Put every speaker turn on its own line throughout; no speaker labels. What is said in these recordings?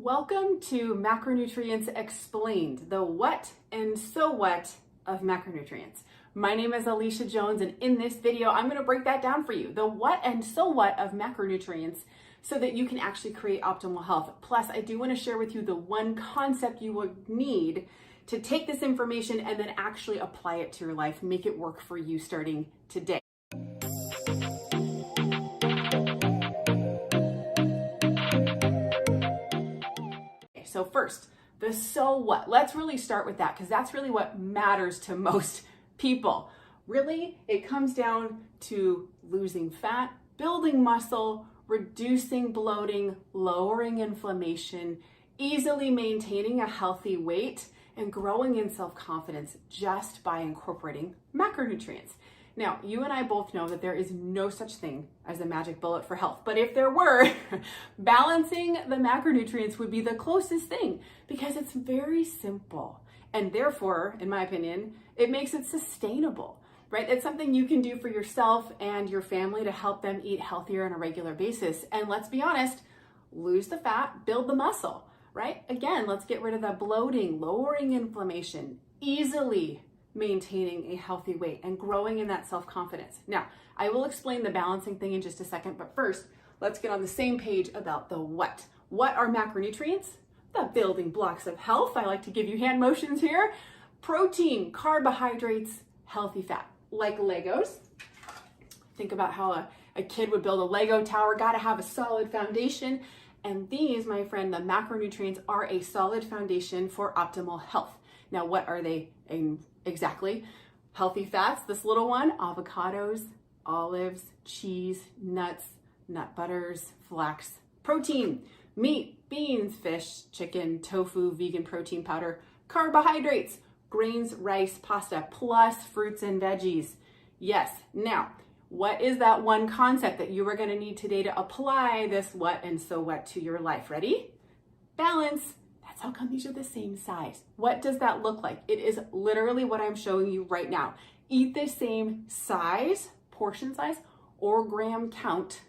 Welcome to Macronutrients Explained, the what and so what of macronutrients. My name is Alicia Jones, and in this video, I'm going to break that down for you, the what and so what of macronutrients, so that you can actually create optimal health. Plus, I do want to share with you the one concept you would need to take this information and then actually apply it to your life, make it work for you starting today. So first, the so what. Let's really start with that because that's really what matters to most people. Really, it comes down to losing fat, building muscle, reducing bloating, lowering inflammation, easily maintaining a healthy weight, and growing in self-confidence just by incorporating macronutrients. Now, you and I both know that there is no such thing as a magic bullet for health. But if there were, balancing the macronutrients would be the closest thing because it's very simple. And therefore, in my opinion, it makes it sustainable, right? It's something you can do for yourself and your family to help them eat healthier on a regular basis. And let's be honest, lose the fat, build the muscle, right? Again, let's get rid of the bloating, lowering inflammation, easily maintaining a healthy weight and growing in that self-confidence. Now, I will explain the balancing thing in just a second, but first, let's get on the same page about the what. What are macronutrients? The building blocks of health. I like to give you hand motions here. Protein, carbohydrates, healthy fat, like Legos. Think about how a kid would build a Lego tower, gotta have a solid foundation. And these, my friend, the macronutrients are a solid foundation for optimal health. Now, what are they exactly? Healthy fats, this little one, avocados, olives, cheese, nuts, nut butters, flax. Protein, meat, beans, fish, chicken, tofu, vegan protein powder. Carbohydrates, grains, rice, pasta, plus fruits and veggies. Yes, now, what is that one concept that you are going to need today to apply this what and so what to your life? Ready? Balance. That's how come these are the same size. What does that look like? It is literally what I'm showing you right now. Eat the same size, portion size, or gram count,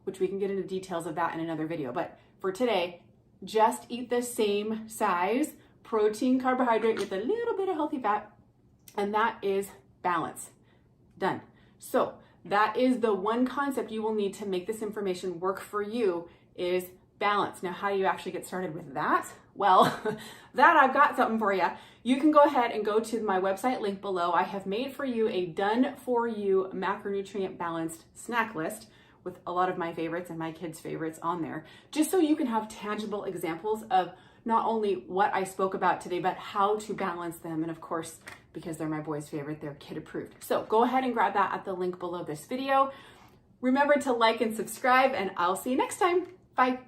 which we can get into details of that in another video. But for today, just eat the same size, protein, carbohydrate with a little bit of healthy fat, and that is balance. Done. So that is the one concept you will need to make this information work for you is balance. Now, how do you actually get started with that? Well, that I've got something for you. You can go ahead and go to my website, link below. I have made for you a done for you macronutrient balanced snack list with a lot of my favorites and my kids' favorites on there, just so you can have tangible examples of not only what I spoke about today, but how to balance them. And of course, because they're my boys' favorite, they're kid approved. So go ahead and grab that at the link below this video. Remember to like and subscribe, and I'll see you next time. Bye.